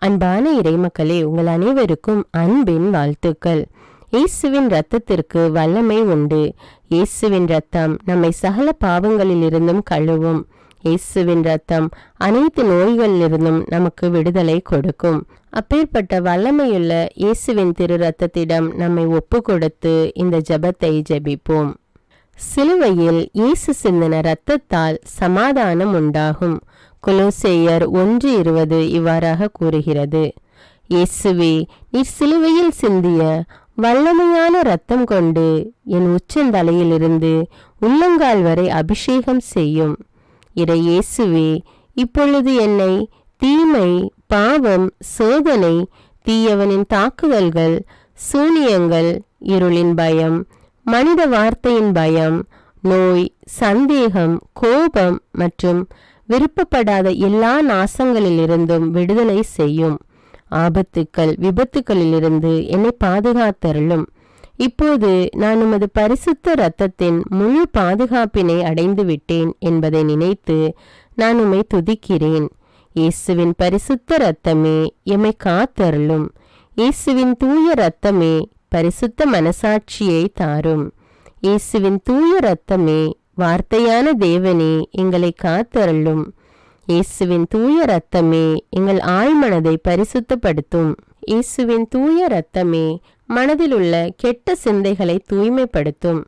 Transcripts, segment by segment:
அன்பான இறைமக்களே, உங்கள் அனைவருக்கும் அன்பின் வாழ்த்துக்கள். இயேசுவின் இரத்தத்திற்கு வல்லமை உண்டு. இயேசுவின் இரத்தம் நம்மை சகல பாவங்களிலிருந்தும் கழுவும். இயேசுவின் இரத்தம் அனைத்து நோய்களிலிருந்தும் நமக்கு விடுதலை கொடுக்கும். அப்பேற்பட்ட வல்லமையுள்ள இயேசுவின் திரு இரத்தத்திடம் நம்மை ஒப்பு கொடுத்து இந்த ஜெபத்தை ஜெபிப்போம். சிலுவையில் இயேசு சிந்தின இரத்தத்தால் சமாதானம் உண்டாகும். கொலோசேயர் 1:20 இவ்வாறாக கூறுகிறது. இயேசுவே, நீர் சிலுவையில் சிந்திய வல்லமையான இரத்தம் கொண்டு என் உச்சந்தலையிலிருந்து உள்ளங்கால் வரை அபிஷேகம் செய்யும். இறை இயேசுவே, இப்பொழுது என்னை தீமை, பாவம், சோதனை, தீயவனின் தாக்குதல்கள், சூனியங்கள், இருளின் பயம், மனித வார்த்தையின் பயம், நோய், சந்தேகம், கோபம் மற்றும் விருப்பப்படாத எல்லா நாசங்களிலிருந்தும் விடுதலை செய்யும். ஆபத்துக்கள், விபத்துக்களிலிருந்து என்னை பாதுகாத்தருளும். இப்போது நான் உமது பரிசுத்த இரத்தத்தின் முழு பாதுகாப்பினை அடைந்து விட்டேன் என்பதை நினைத்து நான் உம்மை துதிக்கிறேன். இயேசுவின் பரிசுத்த இரத்தமே எம்மை காத்தருளும். இயேசுவின் தூய இரத்தமே பரிசுத்த மனசாட்சியை தாரும். இயேசுவின் தூய இரத்தமே வார்த்தையான தேவனே எங்களை காத்தருளும். இயேசுவின் தூய இரத்தமே எங்கள் ஆழ்மனதை பரிசுத்தப்படுத்தும். இயேசுவின் தூய இரத்தமே மனதில் உள்ள கெட்ட சிந்தைகளை தூய்மைப்படுத்தும்.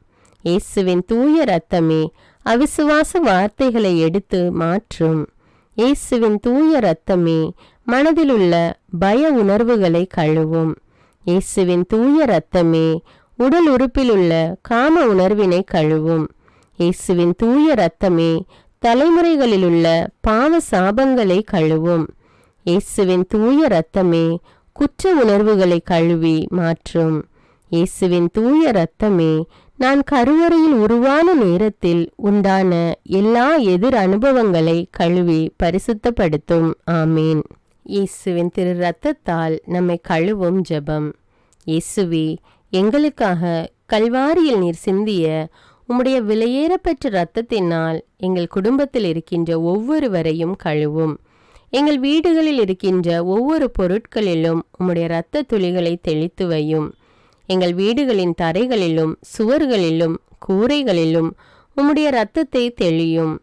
இயேசுவின் தூய இரத்தமே அவிசுவாச வார்த்தைகளை எடுத்து மாற்றும். இயேசுவின் தூய இரத்தமே மனதில் உள்ள பய உணர்வுகளை கழுவும். இயேசுவின் தூய இரத்தமே உடல் உறுப்பிலுள்ள காம உணர்வினை கழுவும். இயேசுவின் தூய இரத்தமே தலைமுறைகளிலுள்ள பாவ சாபங்களை கழுவும். இயேசுவின் தூய இரத்தமே குற்ற உணர்வுகளை கழுவி மாற்றும். இயேசுவின் தூய இரத்தமே நான் கருவறையில் உருவான நேரத்தில் உண்டான எல்லா எதிர் அனுபவங்களை கழுவி பரிசுத்தப்படுத்தும். ஆமீன். இயேசுவின் திரு இரத்தத்தால் நம்மை கழுவும் ஜெபம். இயேசுவே, எங்களுக்காக கல்வாரியில் நீர் சிந்திய உம்முடைய விலையேறப்பெற்ற இரத்தத்தினால் எங்கள் குடும்பத்தில் இருக்கின்ற ஒவ்வொருவரையும் கழுவும். எங்கள் வீடுகளில் இருக்கின்ற ஒவ்வொரு பொருட்களிலும் உம்முடைய இரத்த துளிகளை தெளித்து வையும். எங்கள் வீடுகளின் தரைகளிலும் சுவர்களிலும் கூரைகளிலும் உம்முடைய இரத்தத்தை தெளியும்.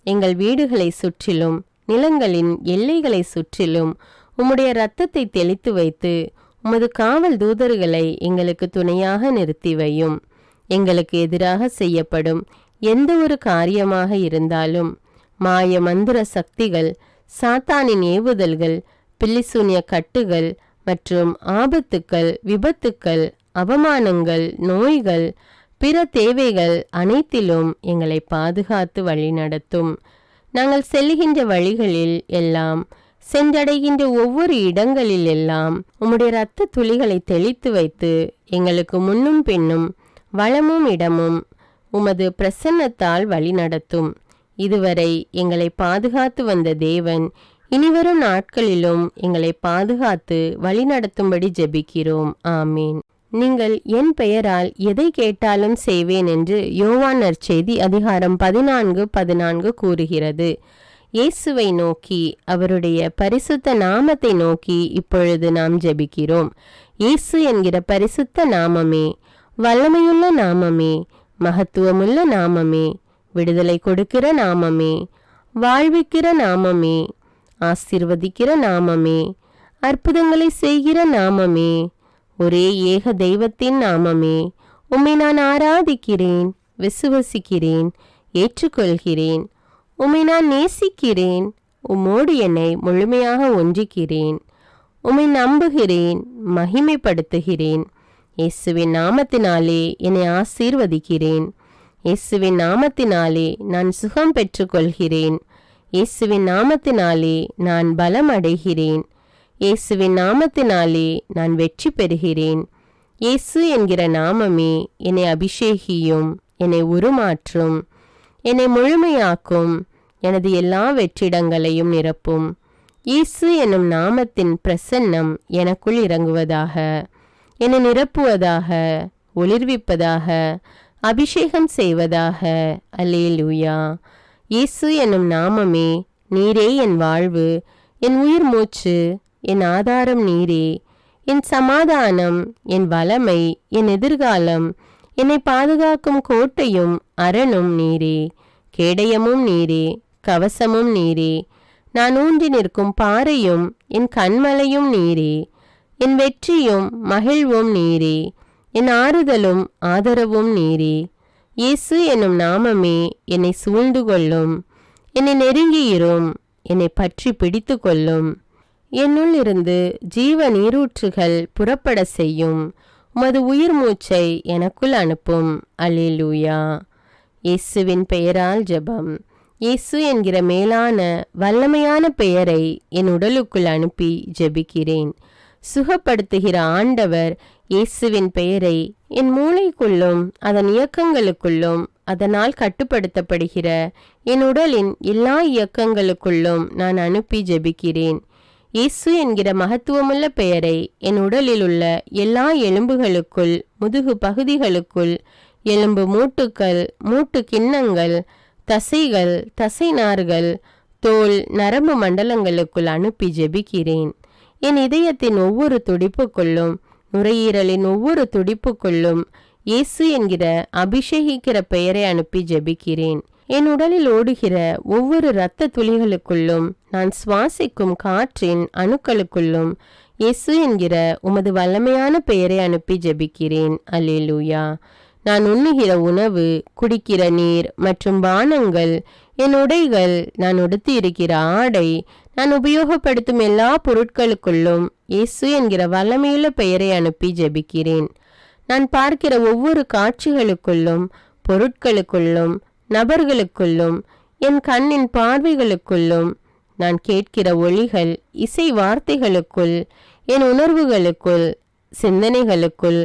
எங்கள் வீடுகளை சுற்றிலும் நிலங்களின் எல்லைகளை சுற்றிலும் உம்முடைய இரத்தத்தை தெளித்து வைத்து உமது காவல் தூதர்களை எங்களுக்கு துணையாக நிறுத்தி வையும். எங்களுக்கு எதிராக செய்யப்படும் எந்த ஒரு காரியமாக இருந்தாலும் மாய மந்திர சக்திகள், சாத்தானின் ஏவுதல்கள், பில்லிசூனிய கட்டுகள் மற்றும் ஆபத்துக்கள், விபத்துக்கள், அவமானங்கள், நோய்கள், பிற தேவைகள் அனைத்திலும் எங்களை பாதுகாத்து வழிநடத்தும். நாங்கள் செல்லுகின்ற வழிகளில் எல்லாம், சென்றடைகின்ற ஒவ்வொரு இடங்களில் எல்லாம் உம்முடைய இரத்த துளிகளை தெளித்து வைத்து எங்களுக்கு முன்னும் பின்னும் வளமும் இடமும் உமது பிரசன்னத்தால் வழிநடத்தும். இதுவரை எங்களை பாதுகாத்து வந்த தேவன் இனிவரும் நாட்களிலும் எங்களை பாதுகாத்து வழிநடத்தும்படி ஜெபிக்கிறோம். ஆமீன். நீங்கள் என் பெயரால் எதை கேட்டாலும் செய்வேன் என்று யோவான் நற்செய்தி அதிகாரம் 14:14 கூறுகிறது. இயேசுவை நோக்கி, அவருடைய பரிசுத்த நாமத்தை நோக்கி இப்பொழுது நாம் ஜெபிக்கிறோம். இயேசு என்கிற பரிசுத்த நாமமே, வல்லமையுள்ள நாமமே, மகத்துவமுள்ள நாமமே, விடுதலை கொடுக்கிற நாமமே, வாழ்விக்கிற நாமமே, ஆசீர்வதிக்கிற நாமமே, அற்புதங்களை செய்கிற நாமமே, ஒரே ஏக தெய்வத்தின் நாமமே, உம்மை நான் ஆராதிக்கிறேன், விசுவசிக்கிறேன், ஏற்றுக்கொள்கிறேன். உம்மை நான் நேசிக்கிறேன். உம்மோடு என்னை முழுமையாக ஒன்றிக்கிறேன். உம்மை நம்புகிறேன், மகிமைப்படுத்துகிறேன். இயேசுவின் நாமத்தினாலே என்னை ஆசீர்வதிக்கிறேன். இயேசுவின் நாமத்தினாலே நான் சுகம் பெற்றுக்கொள்கிறேன். இயேசுவின் நாமத்தினாலே நான் பலம் அடைகிறேன். இயேசுவின் நாமத்தினாலே நான் வெற்றி பெறுகிறேன். இயேசு என்கிற நாமமே என்னை அபிஷேகியும், என்னை உருமாற்றும், என்னை முழுமையாக்கும், எனது எல்லா வெற்றிடங்களையும் நிரப்பும். இயேசு என்னும் நாமத்தின் பிரசன்னம் எனக்குள் இறங்குவதாக, என்னை நிரப்புவதாக, ஒளிர்விப்பதாக, அபிஷேகம் செய்வதாக. அல்லேலூயா. இயேசு என்னும் நாமமே, நீரே என் வாழ்வு, என் உயிர் மூச்சு. என் ஆதாரம் நீரே. என் சமாதானம், என் வளமை, என் எதிர்காலம், என்னை பாதுகாக்கும் கோட்டையும் அரணும் நீரே. கேடயமும் நீரே, கவசமும் நீரே. நான் ஊன்றி நிற்கும் பாறையும் என் கண்மலையும் நீரே. என் வெற்றியும் மகிழ்வும் நீரே. என் ஆறுதலும் ஆதரவும் நீரே. இயேசு என்னும் நாமமே என்னை சூழ்ந்து கொள்ளும். என்னை நெருங்கியிரும், என்னை பற்றி பிடித்து கொள்ளும். என்னுள் இருந்து ஜீவ நீரூற்றுகள் புறப்பட செய்யும். உமது உயிர் மூச்சை எனக்குள் அனுப்பும். அல்லேலூயா. இயேசுவின் பெயரால் ஜெபம். இயேசு என்கிற மேலான வல்லமையான பெயரை என் உடலுக்குள் அனுப்பி ஜெபிக்கிறேன். சுகப்படுத்துகிற ஆண்டவர் இயேசுவின் பெயரை என் மூளைக்குள்ளும் அதன் இயக்கங்களுக்குள்ளும் அதனால் கட்டுப்படுத்தப்படுகிற என் உடலின் எல்லா இயக்கங்களுக்குள்ளும் நான் அனுப்பி ஜெபிக்கிறேன். இயேசு என்கிற மகத்துவமுள்ள பெயரை என் உடலில் உள்ள எல்லா எலும்புகளுக்குள், முதுகு பகுதிகளுக்குள், எலும்பு மூட்டுக்கள், மூட்டு கிண்ணங்கள், தசைகள், தசைநார்கள், தோல், நரம்பு மண்டலங்களுக்குள் அனுப்பி ஜெபிக்கிறேன். என் இதயத்தின் ஒவ்வொரு துடிப்புக்குள்ளும், நுரையீரலின் ஒவ்வொரு துடிப்புக்குள்ளும் இயேசு என்கிற அபிஷேகிக்கிற பெயரை அனுப்பி ஜெபிக்கிறேன். என் உடலில் ஓடுகிற ஒவ்வொரு இரத்த துளிகளுக்குள்ளும், நான் சுவாசிக்கும் காற்றின் அணுக்களுக்குள்ளும் இயேசு என்கிற உமது வல்லமையான பெயரை அனுப்பி ஜெபிக்கிறேன். அல்லேலூயா. நான் உண்ணுகிற உணவு, குடிக்கிற நீர் மற்றும் பானங்கள், என் உடைகள், நான் உடுத்தி இருக்கிற ஆடை, நான் உபயோகப்படுத்தும் எல்லா பொருட்களுக்குள்ளும் இயேசு என்கிற வல்லமையுள்ள பெயரை அனுப்பி ஜெபிக்கிறேன். நான் பார்க்கிற ஒவ்வொரு காட்சிகளுக்குள்ளும், பொருட்களுக்குள்ளும், நபர்களுக்குள்ளும், என் கண்ணின் பார்வைகளுக்குள்ளும், நான் கேட்கிற ஒலிகள், இசை வார்த்தைகளுக்குள், என் உணர்வுகளுக்குள், சிந்தனைகளுக்குள்,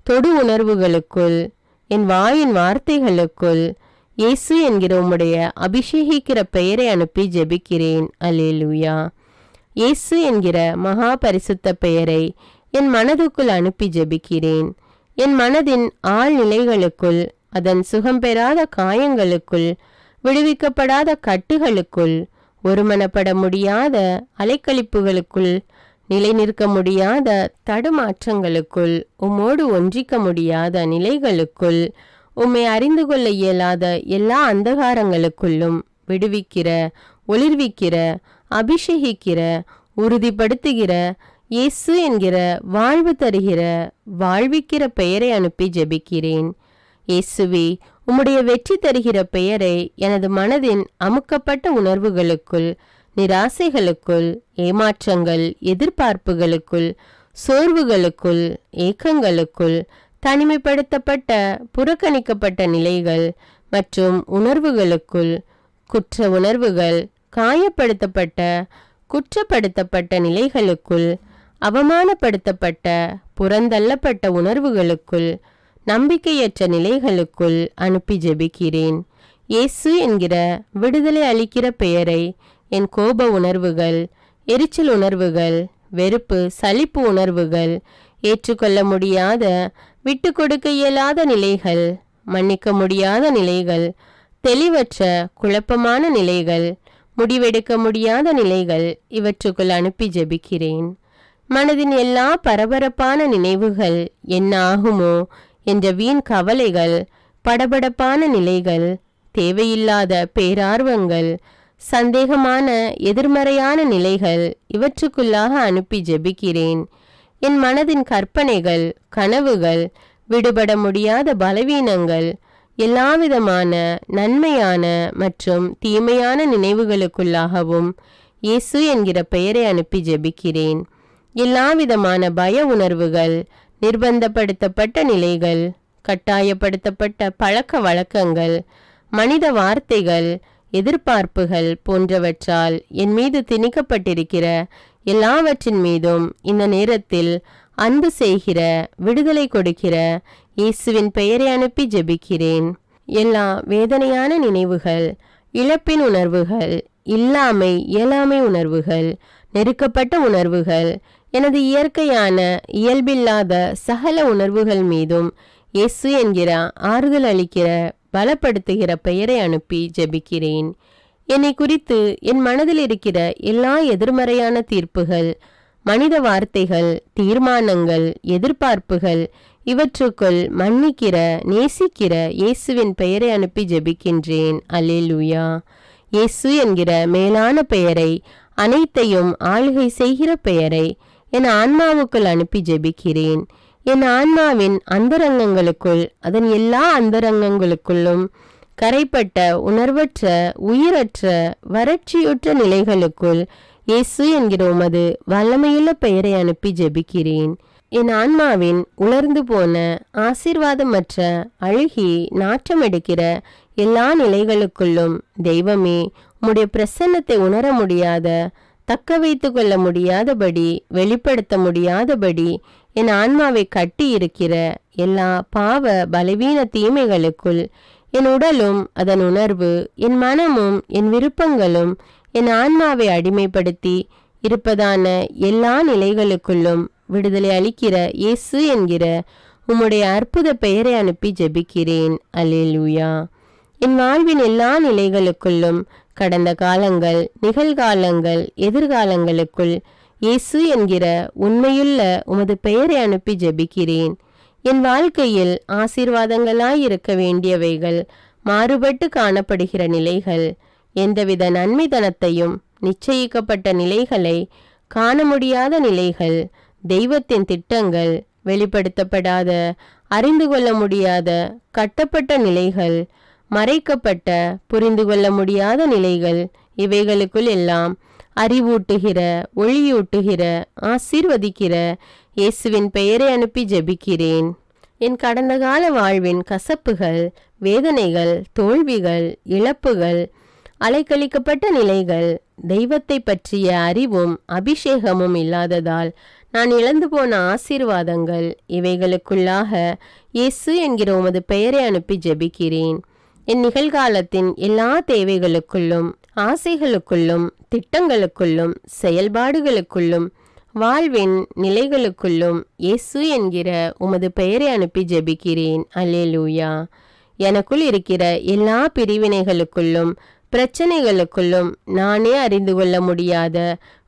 தொடு உணர்வுகளுக்குள், என் வாயின் வார்த்தைகளுக்குள் இயேசு என்கிற உம்முடைய அபிஷேகிக்கிற பெயரை அனுப்பி ஜெபிக்கிறேன். அல்லேலூயா. இயேசு என்கிற மகா பரிசுத்த பெயரை என் மனதுக்குள் அனுப்பி ஜெபிக்கிறேன். என் மனதின் ஆழ்நிலைகளுக்குள், அதன் சுகம் பெறாத காயங்களுக்குள், விடுவிக்கப்படாத கட்டுகளுக்குள், ஒருமனப்பட முடியாத அலைக்கழிப்புகளுக்குள், நிலை நிற்க முடியாத தடுமாற்றங்களுக்குள், உம்மோடு ஒன்றிக்க முடியாத நிலைகளுக்குள், உம்மை அறிந்து கொள்ள இயலாத எல்லா அந்தகாரங்களுக்குள்ளும் விடுவிக்கிற, ஒளிர்விக்கிற, அபிஷேகிக்கிற, உறுதிப்படுத்துகிற, இயேசு என்கிற வாழ்வு தருகிற, வாழ்விக்கிற பெயரை அனுப்பி ஜெபிக்கிறேன். இயேசுவே, உம்முடைய வெற்றி தருகிற பெயரை எனது மனதின் அமுக்கப்பட்ட உணர்வுகளுக்குள், நிராசைகளுக்குள், ஏமாற்றங்கள், எதிர்பார்ப்புகளுக்குள், சோர்வுகளுக்குள், ஏக்கங்களுக்குள், தனிமைப்படுத்தப்பட்ட, புறக்கணிக்கப்பட்ட நிலைகள் மற்றும் உணர்வுகளுக்குள், குற்ற உணர்வுகள், காயப்படுத்தப்பட்ட, குற்றப்படுத்தப்பட்ட நிலைகளுக்குள், அவமானப்படுத்தப்பட்ட, புறந்தள்ளப்பட்ட உணர்வுகளுக்குள், நம்பிக்கையற்ற நிலைகளுக்குள் அனுப்பி ஜெபிக்கிறேன். இயேசு என்கிற விடுதலை அளிக்கிற பெயரை என் கோப உணர்வுகள், எரிச்சல் உணர்வுகள், வெறுப்பு, சலிப்பு உணர்வுகள், ஏற்றுக்கொள்ள முடியாத, விட்டு கொடுக்க இயலாத நிலைகள், மன்னிக்க முடியாத நிலைகள், தெளிவற்ற, குழப்பமான நிலைகள், முடிவெடுக்க முடியாத நிலைகள், இவற்றுக்குள் அனுப்பி ஜெபிக்கிறேன். மனதின் எல்லா பரபரப்பான நினைவுகள், என்ன ஆகுமோ என்ற வீண் கவலைகள், படபடப்பான நிலைகள், தேவையில்லாத பேரார்வங்கள், சந்தேகமான எதிர்மறையான நிலைகள், இவற்றுக்குள்ளாக அனுப்பி ஜெபிக்கிறேன். என் மனதின் கற்பனைகள், கனவுகள், விடுபட முடியாத பலவீனங்கள், எல்லாவிதமான நன்மையான மற்றும் தீமையான நினைவுகளுக்குள்ளாகவும் இயேசு என்கிற பெயரை அனுப்பி ஜெபிக்கிறேன். எல்லாவிதமான பய உணர்வுகள், நிர்பந்தப்படுத்தப்பட்ட நிலைகள், கட்டாயப்படுத்தப்பட்ட பழக்க வழக்கங்கள், மனித வார்த்தைகள், எதிர்பார்ப்புகள் போன்றவற்றால் என் மீது திணிக்கப்பட்டிருக்கிற எல்லாவற்றின் மீதும் இந்த நேரத்தில் அன்பு செய்கிற, விடுதலை கொடுக்கிற இயேசுவின் பெயரை அனுப்பி ஜெபிக்கிறேன். எல்லா வேதனையான நினைவுகள், இழப்பின் உணர்வுகள், இயலாமை உணர்வுகள், நெருக்கப்பட்ட உணர்வுகள், எனது இயற்கையான இயல்பில்லாத சகல உணர்வுகள் மீதும் இயேசு என்கிற ஆறுதல் அளிக்கிற, பலப்படுத்துகிற பெயரை அனுப்பி ஜெபிக்கிறேன். என்னை குறித்து என் மனதில் இருக்கிற எல்லா எதிர்மறையான தீர்ப்புகள், மனித வார்த்தைகள், தீர்மானங்கள், எதிர்பார்ப்புகள் இவற்றுக்குள் மன்னிக்கிற, நேசிக்கிற இயேசுவின் பெயரை அனுப்பி ஜெபிக்கின்றேன். அல்லேலூயா. இயேசு என்கிற மேலான பெயரை, அனைத்தையும் ஆளுகை செய்கிற பெயரை என் ஆன்மாவுக்குள் அனுப்பி ஜெபிக்கிறேன். என் ஆன்மாவின் அந்தரங்கங்களுக்குள், அதன் எல்லா அந்தரங்கங்களுக்குள்ளும் கரைப்பட்ட, உணர்வற்ற, உயிரற்ற, வறட்சியுற்ற நிலைகளுக்குள் இயேசு என்கிற உமது வல்லமையுள்ள பெயரை அனுப்பி ஜெபிக்கிறேன். என் ஆன்மாவின் உலர்ந்து போன, ஆசீர்வாதமற்ற, அழுகி நாற்றமெடுக்கிற எல்லா நிலைகளுக்குள்ளும் தெய்வமே, உம்முடைய பிரசன்னத்தை உணர முடியாத, தக்க வைத்து கொள்ள முடியாதபடி, வெளிப்படுத்த முடியாதபடி என் ஆன்மாவை கட்டி இருக்கிற எல்லா பாவ பலவீன தீமைகளுக்குள் என் உடலும் அதன் உணர்வு, என் மனமும் என் விருப்பங்களும் என் ஆன்மாவை அடிமைப்படுத்தி இருப்பதான எல்லா நிலைகளுக்குள்ளும் விடுதலை அளிக்கிற இயேசு என்கிற உம்முடைய அற்புத பெயரை அனுப்பி ஜெபிக்கிறேன். அல்லேலூயா. என் வாழ்வின் எல்லா நிலைகளுக்குள்ளும், கடந்த காலங்கள், நிகழ்காலங்கள், எதிர்காலங்களுக்குள் இயேசு என்கிற உண்மையுள்ள உமது பெயரை அனுப்பி ஜெபிக்கிறேன். என் வாழ்க்கையில் ஆசீர்வாதங்களாயிருக்க வேண்டியவைகள் மாறுபட்டு காணப்படுகிற நிலைகள், எந்தவித நன்மைதனத்தையும் நிச்சயிக்கப்பட்ட நிலைகளை காண முடியாத நிலைகள், தெய்வத்தின் திட்டங்கள் வெளிப்படுத்தப்படாத, அறிந்து கொள்ள முடியாத, கட்டப்பட்ட நிலைகள், மறைக்கப்பட்ட, புரிந்து கொள்ள முடியாத நிலைகள், இவைகளுக்குள் எல்லாம் அறிவூட்டுகிற, ஒளியூட்டுகிற, ஆசீர்வதிக்கிற இயேசுவின் பெயரை அனுப்பி ஜெபிக்கிறேன். என் கடந்த கால வாழ்வின் கசப்புகள், வேதனைகள், தோல்விகள், இழப்புகள், அலைக்கழிக்கப்பட்ட நிலைகள், தெய்வத்தை பற்றிய அறிவும் அபிஷேகமும் இல்லாததால் நான் இழந்து போன ஆசீர்வாதங்கள், இவைகளுக்குள்ளாக இயேசு என்கிற உமது பெயரை அனுப்பி ஜெபிக்கிறேன். என் நிகழ்காலத்தின் எல்லா தேவைகளுக்குள்ளும், ஆசைகளுக்குள்ளும், திட்டங்களுக்குள்ளும், செயல்பாடுகளுக்குள்ளும், வாழ்வின் நிலைகளுக்குள்ளும் இயேசு என்கிற உமது பெயரை அனுப்பி ஜெபிக்கிறேன். அல்லேலூயா. எனக்குள் இருக்கிற எல்லா பிரிவினைகளுக்குள்ளும், பிரச்சனைகளுக்குள்ளும், நானே அறிந்து கொள்ள முடியாத,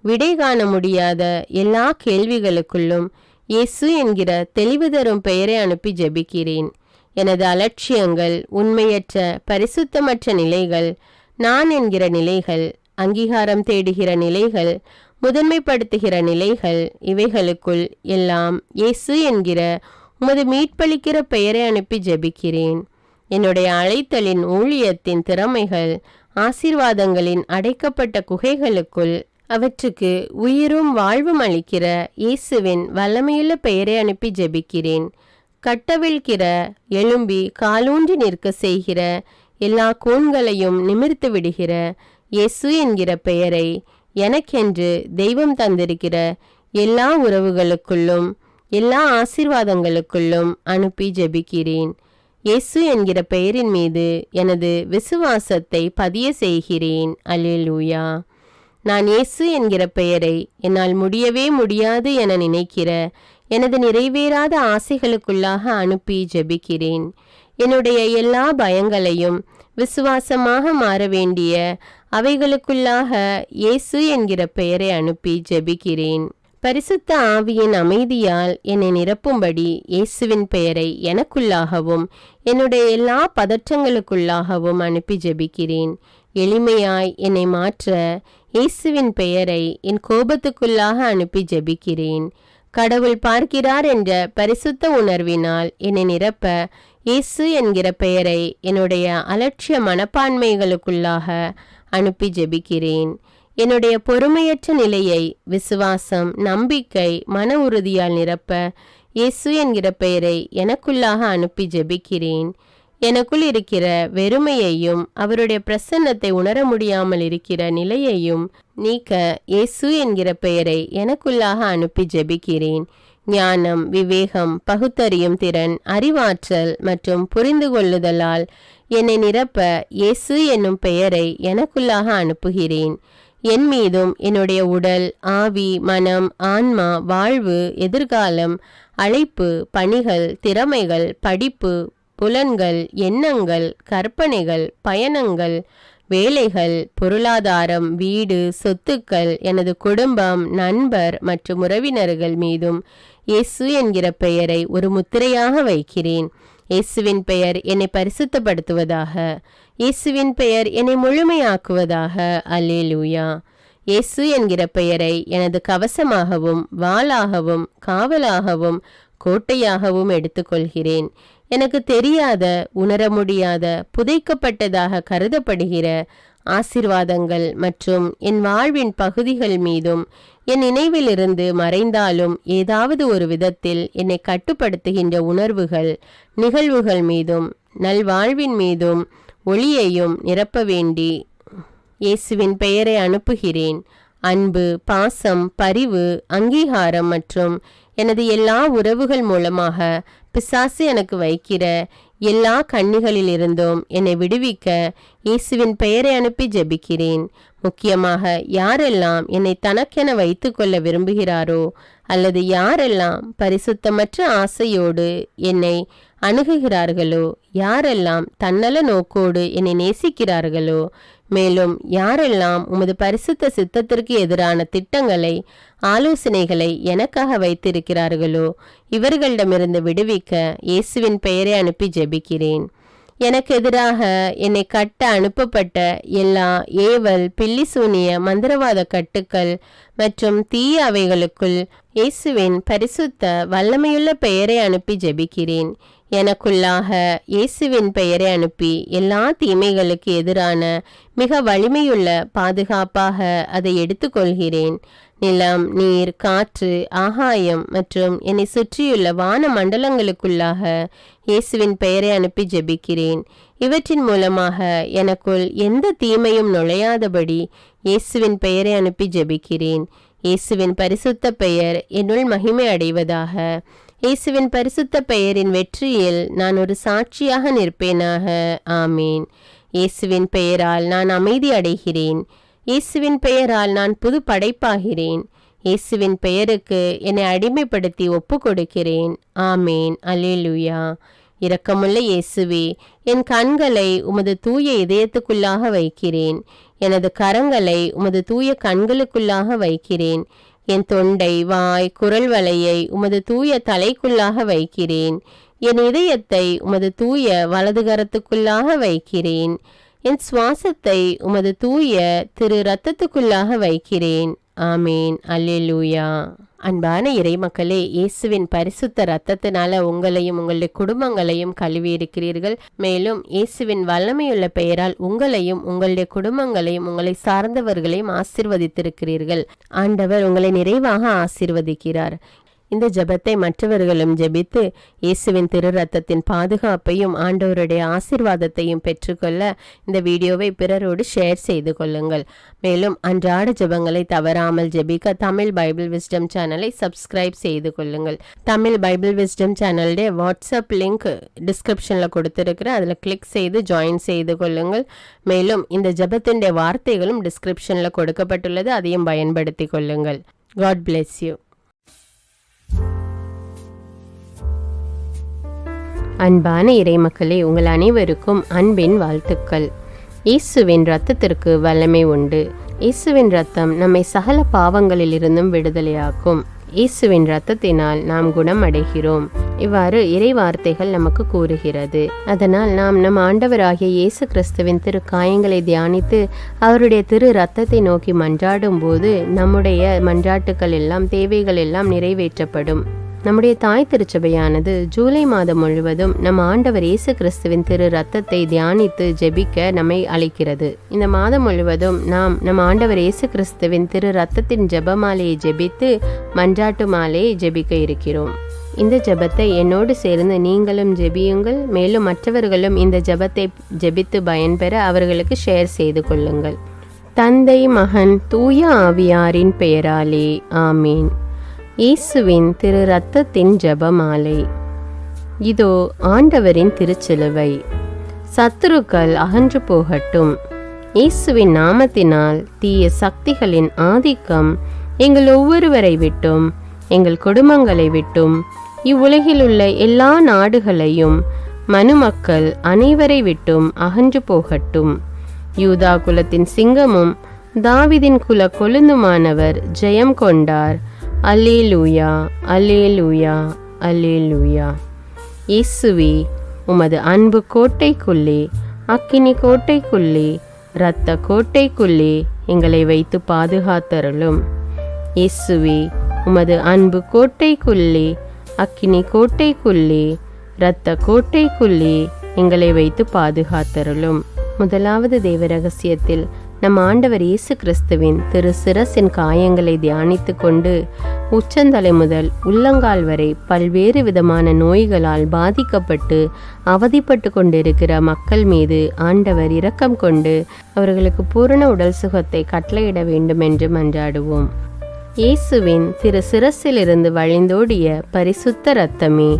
விடை காண முடியாத எல்லா கேள்விகளுக்குள்ளும் இயேசு என்கிற தெளிவு தரும் பெயரை அனுப்பி ஜெபிக்கிறேன். எனது அலட்சியங்கள், உண்மையற்ற, பரிசுத்தமற்ற நிலைகள், நான் என்கிற நிலைகள், அங்கீகாரம் தேடுகிற நிலைகள், முதன்மைப்படுத்துகிற நிலைகள், இவைகளுக்குள் எல்லாம் இயேசு என்கிற உமது மீட்பளிக்கிற பெயரை அனுப்பி ஜெபிக்கிறேன். என்னுடைய அழைத்தலின் ஊழியத்தின் திறமைகள், ஆசீர்வாதங்களின் அடைக்கப்பட்ட குகைகளுக்குள் அவற்றுக்கு உயிரும் வாழ்வும் அளிக்கிற இயேசுவின் வல்லமையுள்ள பெயரை அனுப்பி ஜெபிக்கிறேன். கட்டவிழ்கிற, எழும்பி காலூன்றி நிற்க செய்கிற எல்லா கூண்களையும் நிமிர்த்து விடுகிற இயேசு என்கிற பெயரை எனக்கென்று தெய்வம் தந்திருக்கிற எல்லா உறவுகளுக்குள்ளும், எல்லா ஆசீர்வாதங்களுக்குள்ளும் அனுப்பி ஜெபிக்கிறேன். இயேசு என்கிற பெயரின் மீது எனது விசுவாசத்தை பதிய செய்கிறேன். அல்லேலூயா. நான் இயேசு என்கிற பெயரை என்னால் முடியவே முடியாது என நினைக்கிற எனது நிறைவேறாத ஆசைகளுக்குள்ளாக அனுப்பி ஜெபிக்கிறேன். என்னுடைய எல்லா பயங்களையும் விசுவாசமாக மாற வேண்டிய அவைகளுக்குள்ளாக இயேசு என்கிற பெயரை அனுப்பி ஜெபிக்கிறேன். பரிசுத்த ஆவியின் அமைதியால் என்னை நிரப்பும்படி இயேசுவின் பெயரை எனக்குள்ளாகவும் என்னுடைய எல்லா பதற்றங்களுக்குள்ளாகவும் அனுப்பி ஜெபிக்கிறேன். எளிமையாய் என்னை மாற்ற இயேசுவின் பெயரை என் கோபத்துக்குள்ளாக அனுப்பி ஜெபிக்கிறேன். கடவுள் பார்க்கிறார் என்ற பரிசுத்த உணர்வினால் என்னை நிரப்ப இயேசு என்கிற பெயரை என்னுடைய அலட்சிய மனப்பான்மைகளுக்குள்ளாக அனுப்பி ஜெபிக்கிறேன். என்னுடைய பொறுமையற்ற நிலையை விசுவாசம், நம்பிக்கை, மன உறுதியால் நிரப்ப இயேசு என்கிற பெயரை எனக்குள்ளாக அனுப்பி ஜெபிக்கிறேன். எனக்குள் இருக்கிற வெறுமையையும் அவருடைய பிரசன்னத்தை உணர முடியாமல் இருக்கிற நிலையையும் நீக்க இயேசு என்கிற பெயரை எனக்குள்ளாக அனுப்பி ஜெபிக்கிறேன். ஞானம், விவேகம், பகுத்தறியும் திறன், அறிவாற்றல் மற்றும் புரிந்து கொள்ளுதலால் என்னை நிரப்ப இயேசு என்னும் பெயரை எனக்குள்ளாக அனுப்புகிறேன். என் மீதும் என்னுடைய உடல், ஆவி, மனம், ஆன்மா, வாழ்வு, எதிர்காலம், அழைப்பு, பணிகள், திறமைகள், படிப்பு, புலன்கள், எண்ணங்கள், கற்பனைகள், பயணங்கள், வேலைகள், பொருளாதாரம், வீடு, சொத்துக்கள், எனது குடும்பம், நண்பர் மற்றும் உறவினர்கள் மீதும் இயேசு என்கிற பெயரை ஒரு முத்திரையாக வைக்கிறேன். இயேசுவின் பெயர் என்னை பரிசுத்தப்படுத்துவதாக. இயேசுவின் பெயர் என்னை முழுமையாக்குவதாக. அல்லேலூயா. இயேசு என்கிற பெயரை எனது கவசமாகவும் வாளாகவும் காவலாகவும் கோட்டையாகவும் எடுத்துக்கொள்கிறேன். எனக்கு தெரியாத, உணர முடியாத, புதைக்கப்பட்டதாக கருதப்படுகிற ஆசீர்வாதங்கள் மற்றும் என் வாழ்வின் பகுதிகள் மீதும் என் நினைவிலிருந்து மறைந்தாலும் ஏதாவது ஒரு விதத்தில் என்னை கட்டுப்படுத்துகின்ற உணர்வுகள், நிகழ்வுகள் மீதும் நல்வாழ்வின் மீதும் ஒளியையும் நிரப்ப வேண்டி இயேசுவின் பெயரை அனுப்புகிறேன். அன்பு, பாசம், பரிவு, அங்கீகாரம் மற்றும் எனது எல்லா உறவுகள் மூலமாக பிசாசு எனக்கு வைக்கிற எல்லா கண்ணிகளிலிருந்தும் என்னை விடுவிக்க இயேசுவின் பெயரை அனுப்பி ஜெபிக்கிறேன். முக்கியமாக யாரெல்லாம் என்னை தனக்கென வைத்து கொள்ள விரும்புகிறாரோ அல்லது யாரெல்லாம் பரிசுத்தமற்ற ஆசையோடு என்னை அணுகுகிறார்களோ, யாரெல்லாம் தன்னல நோக்கோடு என்னை நேசிக்கிறார்களோ, மேலும் யாரெல்லாம் உமது பரிசுத்த சித்தத்திற்கு எதிரான திட்டங்களை, ஆலோசனைகளை எனக்காக வைத்திருக்கிறார்களோ, இவர்களிடமிருந்து விடுவிக்க இயேசுவின் பெயரை அனுப்பி ஜெபிக்கிறேன். எனக்கு எதிராக என்னை கட்ட அனுப்பப்பட்ட எல்லா ஏவல், பில்லிசூனிய, மந்திரவாத கட்டுக்கள் மற்றும் தீய அவைகளுக்குள் இயேசுவின் பரிசுத்த வல்லமையுள்ள பெயரை அனுப்பி ஜெபிக்கிறேன். எனக்குள்ளாக இயேசுவின் பெயரை அனுப்பி எல்லா தீமைகளுக்கு எதிரான மிக வலிமையுள்ள பாதுகாப்பாக அதை எடுத்துக்கொள்கிறேன். நிலம், நீர், காற்று, ஆகாயம் மற்றும் என்னை சுற்றியுள்ள வான மண்டலங்களுக்குள்ளாக இயேசுவின் பெயரை அனுப்பி ஜெபிக்கிறேன். இவற்றின் மூலமாக எனக்குள் எந்த தீமையும் நுழையாதபடி இயேசுவின் பெயரை அனுப்பி ஜெபிக்கிறேன். இயேசுவின் பரிசுத்த பெயர் என்னுள் மகிமை அடைவதாக. இயேசுவின் பரிசுத்த பெயரின் வெற்றியில் நான் ஒரு சாட்சியாக நிற்பேனாக. ஆமீன். இயேசுவின் பெயரால் நான் அமைதி அடைகிறேன். இயேசுவின் பெயரால் நான் புது படைப்பாகிறேன். இயேசுவின் பெயருக்கு என்னை அடிமைப்படுத்தி ஒப்பு கொடுக்கிறேன். ஆமேன். அல்லேலூயா. இரக்கமுள்ள இயேசுவே, என் கண்களை உமது தூய இதயத்துக்குள்ளாக வைக்கிறேன். எனது கரங்களை உமது தூய கண்களுக்குள்ளாக வைக்கிறேன். என் தொண்டை, வாய், குரல் வலையை உமது தூய தலைக்குள்ளாக வைக்கிறேன். என் இதயத்தை உமது தூய வலதுகரத்துக்குள்ளாக வைக்கிறேன். என் சுவாசத்தை உமது தூய திரு இரத்தத்துக்குள்ளாக வைக்கிறேன். ஆமேன். அல்லேலூயா. அன்பான இறைமக்களே, இயேசுவின் பரிசுத்த இரத்தத்தினால உங்களையும் உங்களுடைய குடும்பங்களையும் கழுவி இருக்கிறீர்கள். மேலும் இயேசுவின் வல்லமையுள்ள பெயரால் உங்களையும் உங்களுடைய குடும்பங்களையும் உங்களை சார்ந்தவர்களையும் ஆசீர்வதித்திருக்கிறீர்கள். ஆண்டவர் உங்களை நிறைவாக ஆசீர்வதிக்கிறார். இந்த ஜெபத்தை மற்றவர்களும் ஜெபித்து இயேசுவின் திரு ரத்தத்தின் பாதுகாப்பையும் ஆண்டவருடைய ஆசீர்வாதத்தையும் பெற்றுக்கொள்ள இந்த வீடியோவை பிறரோடு ஷேர் செய்து கொள்ளுங்கள். மேலும் அன்றாட ஜெபங்களை தவறாமல் ஜெபிக்க தமிழ் பைபிள் விஸ்டம் சேனலை சப்ஸ்கிரைப் செய்து கொள்ளுங்கள். தமிழ் பைபிள் விஸ்டம் சேனலுடைய வாட்ஸ்அப் லிங்க் டிஸ்கிரிப்ஷனில் கொடுத்துருக்கிறேன். அதில் கிளிக் செய்து ஜாயின் செய்து கொள்ளுங்கள். மேலும் இந்த ஜெபத்தினுடைய வார்த்தைகளும் டிஸ்கிரிப்ஷனில் கொடுக்கப்பட்டுள்ளது, அதையும் பயன்படுத்தி கொள்ளுங்கள். God bless you. அன்பான இறைமக்களே, உங்கள் அனைவருக்கும் அன்பின் வாழ்த்துக்கள். இயேசுவின் இரத்தத்திற்கு வல்லமை உண்டு. இயேசுவின் இரத்தம் நம்மை சகல பாவங்களிலிருந்தும் விடுதலையாக்கும். இயேசுவின் இரத்தத்தினால் நாம் குணம் அடைகிறோம். இவ்வாறு இறை வார்த்தைகள் நமக்கு கூறுகிறது. அதனால் நாம் நம் ஆண்டவராகிய இயேசு கிறிஸ்துவின் திரு காயங்களை தியானித்து அவருடைய திரு இரத்தத்தை நோக்கி மன்றாடும் போது நம்முடைய மன்றாட்டுக்கள் எல்லாம், தேவைகள் எல்லாம் நிறைவேற்றப்படும். நம்முடைய தாய் திருச்சபையானது ஜூலை மாதம் முழுவதும் நம் ஆண்டவர் இயேசு கிறிஸ்துவின் திரு ரத்தத்தை தியானித்து ஜெபிக்க நம்மை அழைக்கிறது. இந்த மாதம் முழுவதும் நாம் நம் ஆண்டவர் இயேசு கிறிஸ்துவின் திரு ரத்தத்தின் ஜெபமாலையை ஜெபித்து மன்றாட்டு மாலையை ஜெபிக்க இருக்கிறோம். இந்த ஜெபத்தை என்னோடு சேர்ந்து நீங்களும் ஜெபியுங்கள். மேலும் மற்றவர்களும் இந்த ஜெபத்தை ஜெபித்து பயன்பெற அவர்களுக்கு ஷேர் செய்து கொள்ளுங்கள். தந்தை, மகன், தூய ஆவியாரின் பெயராலே ஆமீன். இயேசுவின் திரு இரத்தத்தின் ஜெபமாலை. இதோ ஆண்டவரின் திருச்சிலுவை. சத்துருக்கள் அகன்று போகட்டும். இயேசுவின் நாமத்தினால் தீய சக்திகளின் ஆதிக்கம் எங்கள் ஒவ்வொருவரை விட்டும், எங்கள் குடும்பங்களை விட்டும், இவ்வுலகில் உள்ள எல்லா நாடுகளையும் மனுமக்கள் அனைவரை விட்டும் அகன்று போகட்டும். யூதா குலத்தின் சிங்கமும் தாவீதின் குல கொழுந்துமானவர் ஜெயம் கொண்டார். அல்லேலூயா, அல்லேலூயா, அல்லேலூயா. இயேசுவே, உமது அன்பு கோட்டைக்குள்ளே, அக்கினி கோட்டைக்குள்ளே, இரத்த கோட்டைக்குள்ளே எங்களை வைத்து பாதுகாத்தருளும். இயேசுவே, உமது அன்பு கோட்டைக்குள்ளே, அக்கினி கோட்டைக்குள்ளே, இரத்த கோட்டைக்குள்ளே எங்களை வைத்து பாதுகாத்தருளும். முதலாவது தேவ ரகசியத்தில் நம் ஆண்டவர் இயேசு கிறிஸ்துவின் திரு சிரசின் காயங்களை தியானித்து கொண்டு உச்சந்தலை முதல் உள்ளங்கால் வரை பல்வேறு விதமான நோய்களால் பாதிக்கப்பட்டு அவதிப்பட்டு கொண்டிருக்கிற மக்கள் மீது ஆண்டவர் இரக்கம் கொண்டு அவர்களுக்கு பூரண உடல் சுகத்தை கட்டளையிட வேண்டும் என்று மன்றாடுவோம். இயேசுவின் திரு சிரசிலிருந்து வழிந்தோடிய பரிசுத்த இரத்தமே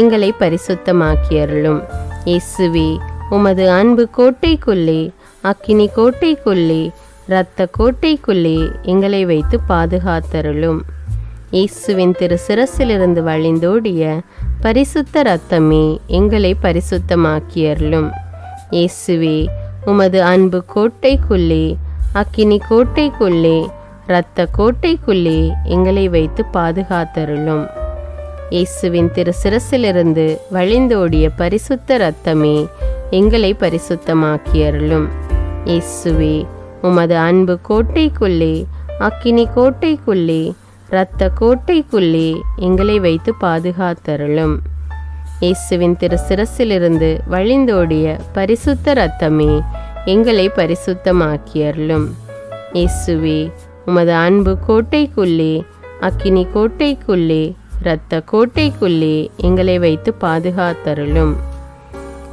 எங்களை பரிசுத்தமாக்கியருளும். இயேசுவே, உமது அன்பு கோட்டைக்குள்ளே, அக்கினி கோட்டைக்குள்ளே, இரத்த கோட்டைக்குள்ளே எங்களை வைத்து பாதுகாத்தருளும். இயேசுவின் திரு சிரசிலிருந்து வழிந்தோடிய பரிசுத்த இரத்தமே எங்களை பரிசுத்தமாக்கியருளும். இயேசுவே, உமது அன்பு கோட்டைக்குள்ளே, அக்கினி கோட்டைக்குள்ளே, இரத்த கோட்டைக்குள்ளே எங்களை வைத்து பாதுகாத்தருளும். இயேசுவின் திரு சிரசிலிருந்து வழிந்தோடிய பரிசுத்த இரத்தமே எங்களை பரிசுத்தமாக்கியருளும். இயேசுவே, உமது அன்பு கோட்டைக்குள்ளே, அக்கினி கோட்டைக்குள்ளே, இரத்த கோட்டைக்குள்ளே எங்களை வைத்து பாதுகாத்தருளும். இயேசுவின் திரு சிரசிலிருந்து வழிந்தோடிய பரிசுத்த இரத்தமே எங்களை பரிசுத்தமாக்கியருளும். இயேசுவே, உமது அன்பு கோட்டைக்குள்ளே, அக்கினி கோட்டைக்குள்ளே, இரத்த கோட்டைக்குள்ளே எங்களை வைத்து பாதுகாத்தருளும்.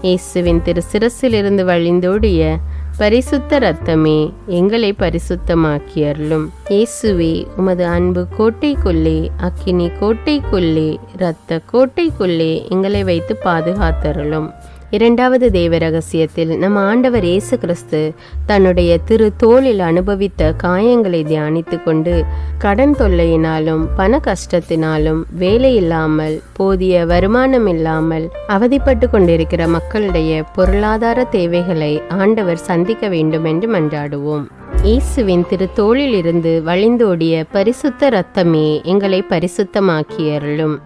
இயேசுவின் திரு சிரசிலிருந்து வழிந்தோடிய பரிசுத்த இரத்தமே எங்களை பரிசுத்தமாக்கியருளும். இயேசுவே, உமது அன்பு கோட்டைக்குள்ளே, அக்கினி கோட்டைக்குள்ளே, இரத்த கோட்டைக்குள்ளே எங்களை வைத்து பாதுகாத்தருளும். இரண்டாவது தேவ ரகசியத்தில் நம் ஆண்டவர் இயேசு கிறிஸ்து தன்னுடைய திரு தோளில் அனுபவித்த காயங்களை தியானித்து கொண்டு கடன் தொல்லையினாலும் பண கஷ்டத்தினாலும் வேலை இல்லாமல் போதிய வருமானம் இல்லாமல் அவதிப்பட்டு கொண்டிருக்கிற மக்களுடைய பொருளாதார தேவைகளை ஆண்டவர் சந்திக்க வேண்டும் என்று மன்றாடுவோம். இயேசுவின் திரு தோளில் இருந்து வழிந்தோடிய பரிசுத்த இரத்தமே எங்களை பரிசுத்தமாக்கியருளும்.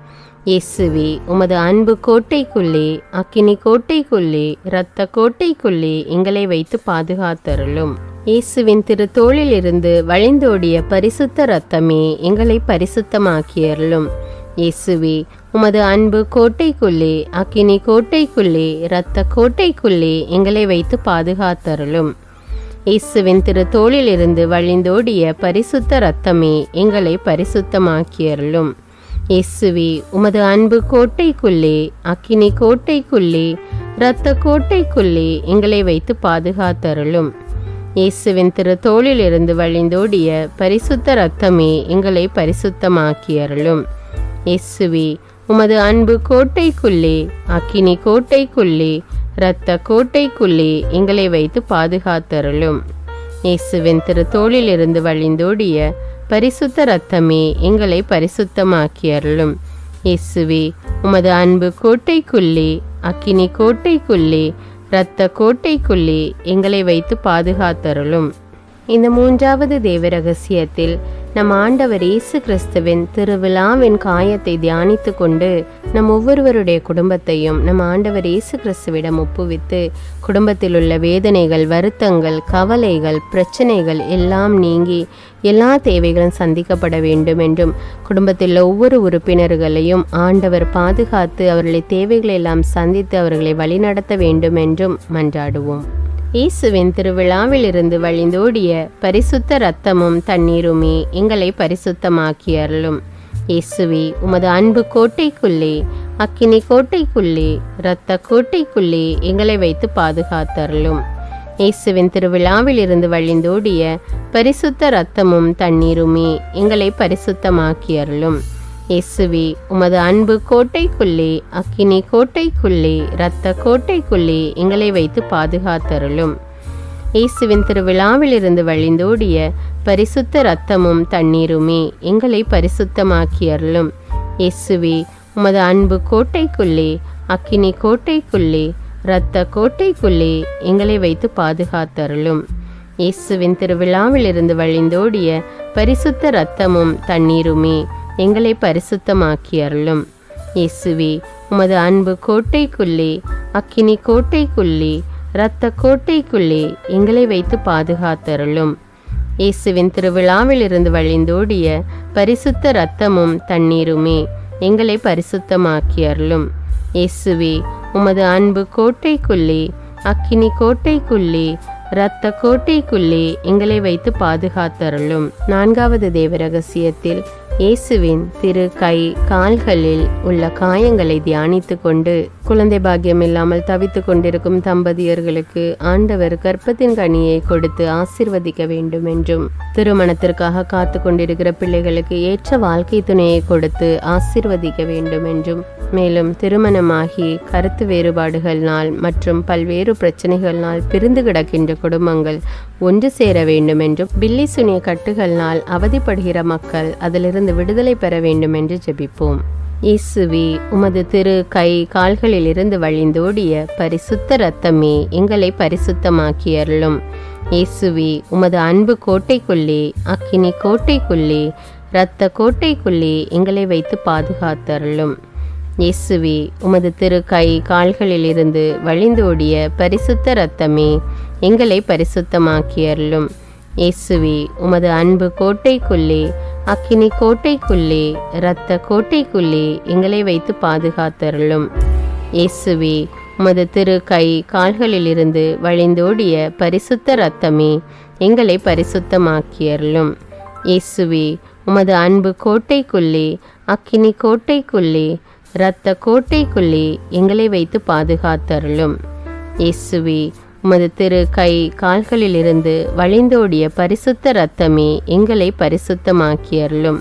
இயேசுவே, உமது அன்பு கோட்டைக்குள்ளே, அக்கினி கோட்டைக்குள்ளே, இரத்த கோட்டைக்குள்ளே எங்களை வைத்து பாதுகாத்தருளும். இயேசுவின் திரு தோளில் இருந்து வழிந்தோடிய பரிசுத்த இரத்தமே எங்களை பரிசுத்தமாக்கியருளும். இயேசுவே, உமது அன்பு கோட்டைக்குள்ளே, அக்கினி கோட்டைக்குள்ளே, இரத்த கோட்டைக்குள்ளே எங்களை வைத்து பாதுகாத்தருளும். இயேசுவின் திரு தோளில் இருந்து வழிந்தோடிய பரிசுத்த இரத்தமே எங்களை பரிசுத்தமாக்கியருளும். இயேசுவே, உமது அன்பு கோட்டைக்குள்ளே, அக்கினி கோட்டைக்குள்ளே, இரத்த கோட்டைக்குள்ளே எங்களை வைத்து பாதுகாத்தருளும். இயேசுவின் திரு தோளில் இருந்து வழிந்தோடிய பரிசுத்த இரத்தமே எங்களை பரிசுத்தமாக்கியருளும். இயேசுவே, உமது அன்பு கோட்டைக்குள்ளே, அக்கினி கோட்டைக்குள்ளே, இரத்த கோட்டைக்குள்ளே எங்களை வைத்து பாதுகாத்தருளும். இயேசுவின் திரு தோளில் இருந்து வழிந்தோடிய பரிசுத்த இரத்தமே எங்களை பரிசுத்தமாக்கியருளும். இயேசுவே, உமது அன்பு கோட்டைக்குள்ளே, அக்கினி கோட்டைக்குள்ளே, இரத்த கோட்டைக்குள்ளே எங்களை வைத்து பாதுகாத்தருளும். இந்த மூன்றாவது தேவ ரகசியத்தில் நம் ஆண்டவர் இயேசு கிறிஸ்துவின் திருவிழாவின் காயத்தை தியானித்து கொண்டு நம் ஒவ்வொருவருடைய குடும்பத்தையும் நம் ஆண்டவர் இயேசு கிறிஸ்துவிடம் ஒப்புவித்து குடும்பத்தில் உள்ள வேதனைகள், வருத்தங்கள், கவலைகள், பிரச்சனைகள் எல்லாம் நீங்கி எல்லா தேவைகளும் சந்திக்கப்பட வேண்டும் என்றும் குடும்பத்தில் ஒவ்வொரு உறுப்பினர்களையும் ஆண்டவர் பாதுகாத்து அவர்களை தேவைகளை எல்லாம் சந்தித்து அவர்களை வழிநடத்த வேண்டும் என்றும் மன்றாடுவோம். இயேசுவின் திருவிழாவிலிருந்து வழிந்தோடிய பரிசுத்த இரத்தமும் தண்ணீருமே எங்களை பரிசுத்தமாக்கியருளும். இயேசுவே, உமது அன்பு கோட்டைக்குள்ளே, அக்கினி கோட்டைக்குள்ளே, இரத்த கோட்டைக்குள்ளே எங்களை வைத்து பாதுகாத்தருளும். இயேசுவின் திருவிழாவிலிருந்து வழிந்தோடிய பரிசுத்த இரத்தமும் தண்ணீருமே எங்களை பரிசுத்தமாக்கியருளும். இயேசுவே, உமது அன்பு கோட்டைக்குள்ளே, அக்கினி கோட்டைக்குள்ளே, இரத்த கோட்டைக்குள்ளே எங்களை வைத்து பாதுகாத்தருளும். இயேசுவின் திருவிழாவிலிருந்து வழிந்தோடிய பரிசுத்த இரத்தமும் தண்ணீருமே எங்களை பரிசுத்தமாக்கியருளும். இயேசுவே, உமது அன்பு கோட்டைக்குள்ளே, அக்கினி கோட்டைக்குள்ளே, இரத்த கோட்டைக்குள்ளே எங்களை வைத்து பாதுகாத்தருளும். இயேசுவின் திருவிழாவிலிருந்து வழிந்தோடிய பரிசுத்த இரத்தமும் தண்ணீருமே எங்களை பரிசுத்தமாக்கி அருளும். இயேசுவே, உமது அன்பு கோட்டைக்குள்ளே, அக்கினி கோட்டைக்குள்ளே, இரத்த கோட்டைக்குள்ளே எங்களை வைத்து பாதுகாத்தருளும். இயேசுவின் திருவிழாவிலிருந்து வழிந்தோடிய பரிசுத்த இரத்தமும் தண்ணீருமே எங்களை பரிசுத்தமாக்கி அருளும். இயேசுவே, உமது அன்பு கோட்டைக்குள்ளே, அக்கினி கோட்டைக்குள்ளே, இரத்த கோட்டைக்குள்ளே எங்களை வைத்து பாதுகாத்தருளும். 4வது தேவ ரகசியத்தில் இயேசுவின் திரு கை கால்களில் உள்ள காயங்களை தியானித்து கொண்டு குழந்தை பாக்கியம் இல்லாமல் தவித்து கொண்டிருக்கும் தம்பதியர்களுக்கு ஆண்டவர் கர்ப்பத்தின் கனியை கொடுத்து ஆசீர்வதிக்க வேண்டும் என்றும், திருமணத்திற்காக காத்து கொண்டிருக்கிற பிள்ளைகளுக்கு ஏற்ற வாழ்க்கை துணையை கொடுத்து ஆசீர்வதிக்க வேண்டும் என்றும், மேலும் திருமணமாகி கருத்து வேறுபாடுகளினால் மற்றும் பல்வேறு பிரச்சனைகளினால் பிரிந்து கிடக்கின்ற குடும்பங்கள் ஒன்று சேர வேண்டும் என்றும், பில்லி சுனிய கட்டுகளினால் அவதிப்படுகிற மக்கள் அதிலிருந்து விடுதலை பெற வேண்டும் என்று ஜெபிப்போம். இயேசுவே, உமது திரு கை கால்களில் இருந்து வழிந்தோடிய பரிசுத்த இரத்தமே எங்களை பரிசுத்தமாக்கி அருளும். இயேசுவே, உமது அன்பு கோட்டைக்குள்ளே, அக்கினி கோட்டைக்குள்ளே, இரத்த கோட்டைக்குள்ளே எங்களை வைத்து பாதுகாத்தருளும். இயேசுவே, உமது திரு கை கால்களில் இருந்து வழிந்தோடிய பரிசுத்த இரத்தமே எங்களை பரிசுத்தமாக்கி அருளும். இயேசுவே, உமது அன்பு கோட்டைக்குள்ளே, அக்கினி கோட்டைக்குள்ளே, இரத்த கோட்டைக்குள்ளே எங்களை வைத்து பாதுகாத்தருளும். இயேசுவே, உமது திரு கை கால்களில் இருந்து வழிந்தோடிய பரிசுத்த இரத்தமே எங்களை பரிசுத்தமாக்கி அருளும். இயேசுவே, உமது அன்பு கோட்டைக்குள்ளே, அக்கினி கோட்டைக்குள்ளே, இரத்த கோட்டைக்குள்ளே எங்களை வைத்து பாதுகாத்தருளும். இயேசுவே, உமது திரு கை கால்களில் இருந்து வழிந்தோடிய பரிசுத்த இரத்தமே எங்களை பரிசுத்தமாக்கி அருளும்.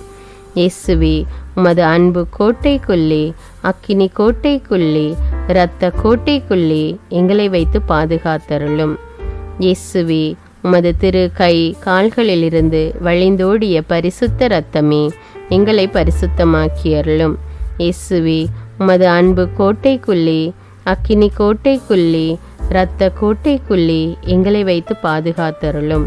இயேசுவே, உமது அன்பு கோட்டைக்குள்ளே, அக்கினி கோட்டைக்குள்ளே, இரத்த கோட்டைக்குள்ளே எங்களை வைத்து பாதுகாத்தருளும். இயேசுவே, உமது திரு கை கால்களில் இருந்து வழிந்தோடிய பரிசுத்த இரத்தமே எங்களை பரிசுத்தமாக்கி அருளும். இயேசுவே, உமது அன்பு கோட்டைக்குள்ளே, அக்கினி கோட்டைக்குள்ளே, இரத்த கோட்டைக்குள்ளே எங்களை வைத்து பாதுகாத்தருளும்.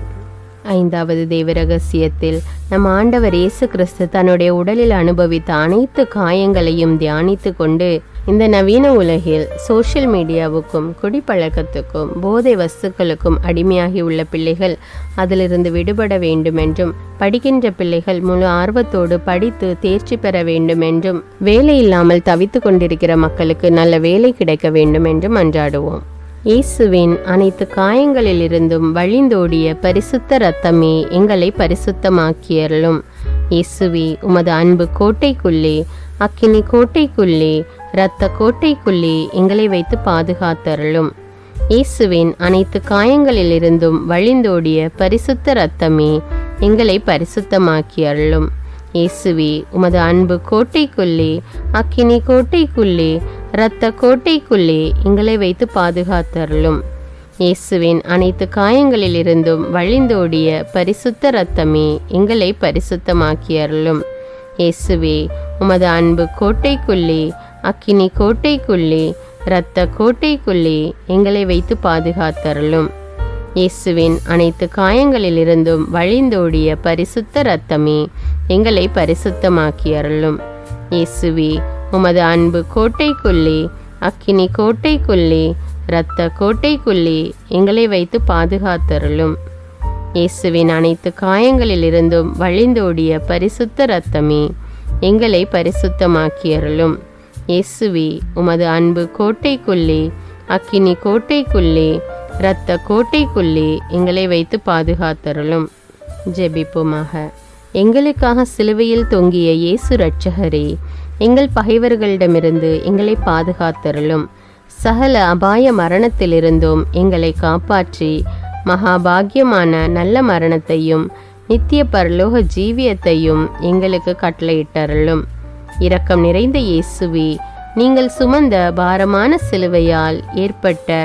5வது தேவ ரகசியத்தில் நம் ஆண்டவர் இயேசு கிறிஸ்து தன்னுடைய உடலில் அனுபவித்த அனைத்து காயங்களையும் தியானித்து கொண்டு, இந்த நவீன உலகில் சோஷியல் மீடியாவுக்கும் குடிப்பழக்கத்துக்கும் போதை வஸ்துக்களுக்கும் அடிமையாகி உள்ள பிள்ளைகள் அதிலிருந்து விடுபட வேண்டும் என்றும், படிக்கின்ற பிள்ளைகள் முழு ஆர்வத்தோடு படித்து தேர்ச்சி பெற வேண்டும் என்றும், வேலை இல்லாமல் தவித்து கொண்டிருக்கிற மக்களுக்கு நல்ல வேலை கிடைக்க வேண்டும் என்றும் மன்றாடுவோம். இயேசுவின் அனைத்து காயங்களிலிருந்தும் வழிந்தோடிய பரிசுத்த இரத்தமே எங்களை பரிசுத்தமாக்கி அருளும். இயேசுவே, உமது அன்பு கோட்டைக்குள்ளே, அக்கினி கோட்டைக்குள்ளே, இரத்த கோட்டைக்குள்ளே எங்களை வைத்து பாதுகாத்தருளும். இயேசுவின் அனைத்து காயங்களிலிருந்தும் வழிந்தோடிய பரிசுத்த இரத்தமே எங்களை பரிசுத்தமாக்கி அருளும். இயேசுவே, உமது அன்பு கோட்டைக்குள்ளே, அக்கினி கோட்டைக்குள்ளே, இரத்த கோட்டைக்குள்ளே எங்களை வைத்து பாதுகாத்தருளும். இயேசுவின் அனைத்து காயங்களிலிருந்தும் வழிந்தோடிய பரிசுத்த இரத்தமே எங்களை பரிசுத்தமாக்கி அருளும். இயேசுவே, உமது அன்பு கோட்டைக்குள்ளே, அக்கினி கோட்டைக்குள்ளே, இரத்த கோட்டைக்குள்ளே எங்களை வைத்து பாதுகாத்தருளும். இயேசுவின் அனைத்து காயங்களிலிருந்தும் வழிந்தோடிய பரிசுத்த இரத்தமே எங்களை பரிசுத்தமாக்கி அருளும். இயேசுவே, உமது அன்பு கோட்டைக்குள்ளே, அக்கினி கோட்டைக்குள்ளே, இரத்த கோட்டைக்குள்ளே எங்களை வைத்து பாதுகாத்தருளும். இயேசுவின் அனைத்து காயங்களிலிருந்தும் வழிந்தோடிய பரிசுத்த இரத்தமே எங்களை பரிசுத்தமாக்கி அருளும். இயேசுவே, உமது அன்பு கோட்டைக்குள்ளே, அக்கினி கோட்டைக்குள்ளே, இரத்த கோட்டைக்குள்ளே எங்களை வைத்து பாதுகாத்தருளும். ஜெபிப்போமாக. எங்களுக்காக சிலுவையில் தொங்கிய இயேசு இரட்சகரே, எங்கள் பகைவர்களிடமிருந்து எங்களை பாதுகாத்தருளும். சகல அபாய மரணத்திலிருந்தும் எங்களை காப்பாற்றி மகாபாகியமான நல்ல மரணத்தையும் நித்திய பரலோக ஜீவியத்தையும் எங்களுக்கு கட்டளையிட்டருளும். இரக்கம் நிறைந்த இயேசுவே, நீங்கள் சுமந்த பாரமான சிலுவையால் ஏற்பட்ட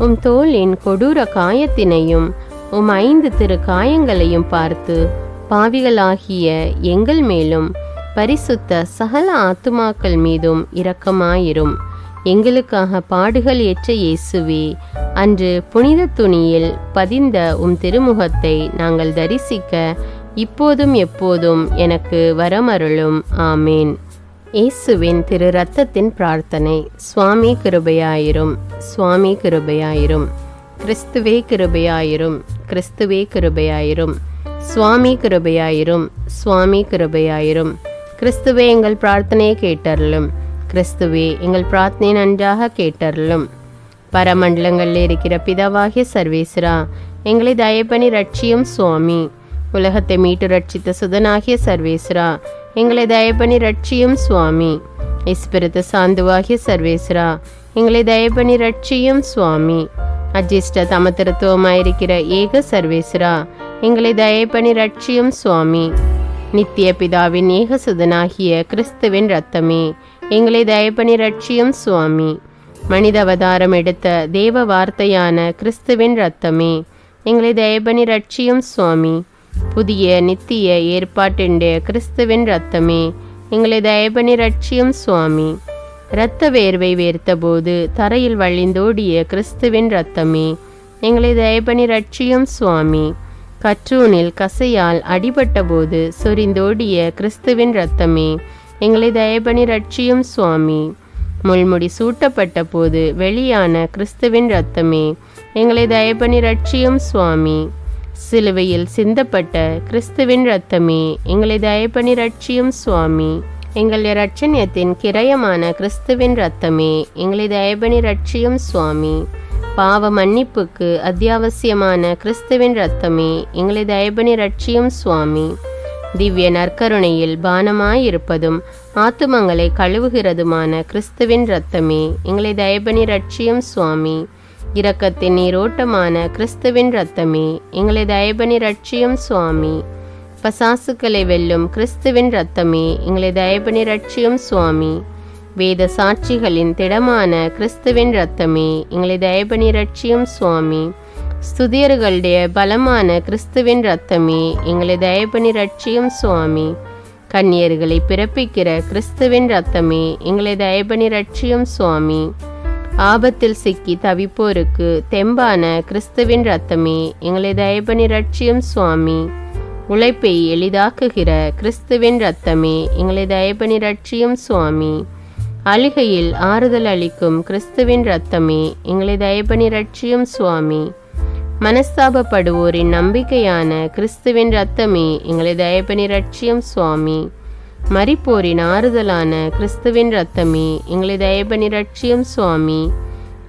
உம் தோளின் கொடூர காயத்தினையும் உம் 5 திரு காயங்களையும் பார்த்து பாவிகளாகிய எங்கள் மேலும் பரிசுத்த சகல ஆத்துமாக்கள் மீதும் இரக்கமாயிரும். எங்களுக்காக பாடுகள் ஏற்ற இயேசுவே, அன்று புனித துணியில் பதிந்த உம் திருமுகத்தை நாங்கள் தரிசிக்க இப்போதும் எப்போதும் எனக்கு வரமருளும். ஆமேன். இயேசுவின் திரு இரத்தத்தின் பிரார்த்தனை. சுவாமி கிருபையாயிரும், சுவாமி கிருபையாயிரும். கிறிஸ்துவே கிருபையாயிரும், கிறிஸ்துவே கிருபையாயிரும். சுவாமி கிருபையாயிரும், சுவாமி கிருபையாயிரும். கிறிஸ்துவே எங்கள் பிரார்த்தனையை கேட்டருளும், கிறிஸ்துவே எங்கள் பிரார்த்தனை நன்றாக கேட்டருளும். பரமண்டலங்களில் இருக்கிற பிதாவாகிய சர்வேஸ்வரா, எங்களை தயப்பணி ரட்சியும் சுவாமி. உலகத்தை மீட்டு ரட்சித்த சுதனாகிய சர்வேஸ்வரா, எங்களை தயப்பணி ரட்சியும் சுவாமி. இஸ்பிரித்து சாந்துவாகிய சர்வேஸ்வரா, எங்களை தயப்பணி ரட்சியும் சுவாமி. அஜிஷ்ட தமத்திருத்துவமாயிருக்கிற ஏக சர்வேஸ்வரா, எங்களை தயப்பணி ரட்சியும் சுவாமி. நித்திய பிதாவின் ஏக சுதனாகிய கிறிஸ்துவின் இரத்தமே, எங்களை தயப்பணி ரட்சியும் சுவாமி. மனித அவதாரம் எடுத்த தேவ வார்த்தையான கிறிஸ்துவின் இரத்தமே, எங்களை தயப்பணி ரட்சியும் சுவாமி. புதிய நித்திய ஏற்பாட்டிൻ്റെ கிறிஸ்துவின் இரத்தமே, எங்களை தயப்பணி ரட்சியும் சுவாமி. இரத்த வேர்வை வேர்த்தபோது தரையில் வழிந்தோடிய கிறிஸ்துவின் இரத்தமே, எங்களை தயப்பணி ரட்சியும் சுவாமி. கற்றூனில் கசையால் அடிபட்ட போது சொரிந்தோடிய கிறிஸ்துவின் இரத்தமே, எங்களை தயப்பணி ரட்சியும் சுவாமி. முள்முடி சூட்டப்பட்ட போது வெளியான கிறிஸ்துவின் இரத்தமே, எங்களை தயப்பணி ரட்சியும் சுவாமி. சிலுவையில் சிந்தப்பட்ட கிறிஸ்துவின் இரத்தமே, எங்களை தயப்பணி ரட்சியும் சுவாமி. எங்கள் இரட்சணியத்தின் கிரயமான கிறிஸ்துவின் இரத்தமே, எங்களை தயப்பணி ரட்சியும் சுவாமி. பாவ மன்னிப்புக்கு அத்தியாவசியமான கிறிஸ்துவின் இரத்தமே, எங்களை தயப்பணி ரட்சியும் சுவாமி. திவ்ய நற்கருணையில் பானமாயிருப்பதும் ஆத்துமங்களை கழுவுகிறதுமான கிறிஸ்துவின் இரத்தமே, எங்களை தயப்பணி ரட்சியும் சுவாமி. இரக்கத்தின் நீரோட்டமான கிறிஸ்துவின் இரத்தமே, எங்களை தயப்பணி ரட்சியும் சுவாமி. பசாசுக்களை வெல்லும் கிறிஸ்துவின் இரத்தமே, எங்களை தயப்பணி ரட்சியும் சுவாமி. வேத சாட்சிகளின் திடமான கிறிஸ்துவின் இரத்தமே, எங்களை தயப்பணி ரட்சியும் சுவாமி. ஸ்துதியர்களுடைய பலமான கிறிஸ்துவின் இரத்தமே, எங்களை தயப்பணி ரட்சியும் சுவாமி. கன்னியர்களை பிறப்பிக்கிற கிறிஸ்துவின் இரத்தமே, எங்களை தயப்பணி ரட்சியும் சுவாமி. ஆபத்தில் சிக்கி தவிப்போருக்கு தெம்பான கிறிஸ்துவின் இரத்தமே, எங்களை தயப்பணி ரட்சியும் சுவாமி. உழைப்பை எளிதாக்குகிற கிறிஸ்துவின் இரத்தமே, எங்களை தயப்பணி ரட்சியும் சுவாமி. அழுகையில் ஆறுதல் அளிக்கும் கிறிஸ்துவின் இரத்தமே, எங்களை தயப்பணி ரட்சியும் சுவாமி. மனஸ்தாபப்படுவோரின் நம்பிக்கையான கிறிஸ்துவின் இரத்தமே, எங்களை தயப்பணி ரட்சியும் சுவாமி. மரிப்போரின் ஆறுதலான கிறிஸ்துவின் இரத்தமே, எங்களை தயப்பணி ரட்சியும் சுவாமி.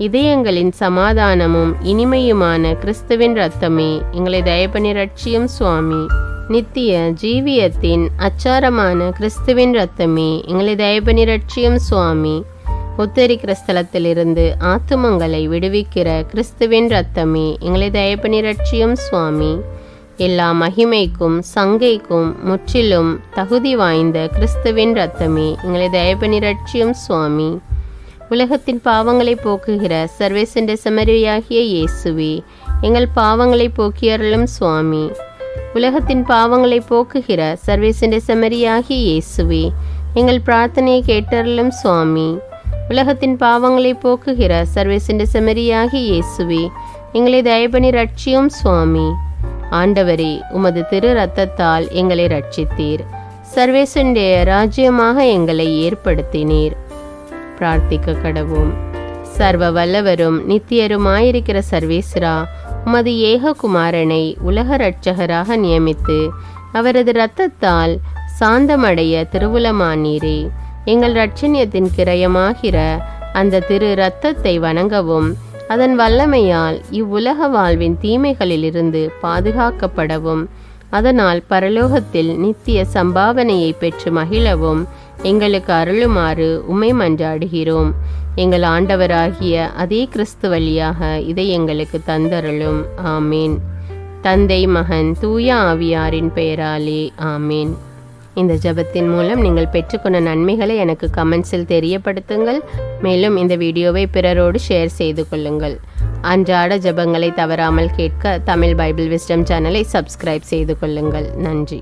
இதயங்களின் சமாதானமும் இனிமையுமான கிறிஸ்துவின் இரத்தமே, எங்களை தயப்பணி ரட்சியும் சுவாமி. நித்திய ஜீவியத்தின் அச்சாரமான கிறிஸ்துவின் இரத்தமே, எங்களை தயப்பணி ரட்சியும் சுவாமி. உத்தரிக்கிற ஸ்தலத்திலிருந்து ஆத்துமங்களை விடுவிக்கிற கிறிஸ்துவின் இரத்தமே, எங்களை தயப்பணி ரட்சியும் சுவாமி. எல்லா மகிமைக்கும் சங்கைக்கும் முற்றிலும் தகுதி வாய்ந்த கிறிஸ்துவின் இரத்தமே, எங்களை தயப்பணி ரட்சியும் சுவாமி. உலகத்தின் பாவங்களை போக்குகிற சர்வேசண்ட செம்மறியாகிய இயேசுவே, எங்கள் பாவங்களை போக்கியருளும் சுவாமி. உலகத்தின் பாவங்களை போக்குகிற சர்வேசண்ட செம்மறியாகிய இயேசுவே, எங்கள் பிரார்த்தனையை கேட்டருளும் சுவாமி. உலகத்தின் பாவங்களை போக்குகிற சர்வேசண்ட செம்மறியாகிய இயேசுவே, எங்களை தயப்பணி ரட்சியும் சுவாமி. ஆண்டவரே, உமது திரு இரத்தத்தால் எங்களை ரட்சித்தீர். சர்வேசண்ட ராஜ்யமாக எங்களை ஏற்படுத்தினீர். பிரார்த்திக்க கடவோம். சர்வ வல்லவரும் நித்தியருமாயிருக்கிற சர்வேஸ்வரா, உமது ஏககுமாரனை உலக இரட்சகராக நியமித்து அவரது இரத்தத்தால் சாந்தமடைய திருவுளமானீரே. எங்கள் இரட்சணியத்தின் கிரயமாகிற அந்த திரு இரத்தத்தை வணங்கவும் அதன் வல்லமையால் இவ்வுலக வாழ்வின் தீமைகளிலிருந்து பாதுகாக்கப்படவும் அதனால் பரலோகத்தில் நித்திய சம்பாவனையை பெற்று மகிழவும் எங்களுக்கு அருளுமாறு உம்மை மன்றாடுகிறோம். எங்கள் ஆண்டவராகிய அதே கிறிஸ்து வழியாக இதை எங்களுக்கு தந்தருளும். ஆமேன். தந்தை, மகன், தூய ஆவியாரின் பெயராலே ஆமேன். இந்த ஜெபத்தின் மூலம் நீங்கள் பெற்றுக்கொண்ட நன்மைகளை எனக்கு கமெண்ட்ஸில் தெரியப்படுத்துங்கள். மேலும் இந்த வீடியோவை பிறரோடு ஷேர் செய்து கொள்ளுங்கள். அன்றாட ஜெபங்களை தவறாமல் கேட்க தமிழ் பைபிள் விஸ்டம் சேனலை சப்ஸ்கிரைப் செய்து கொள்ளுங்கள். நன்றி.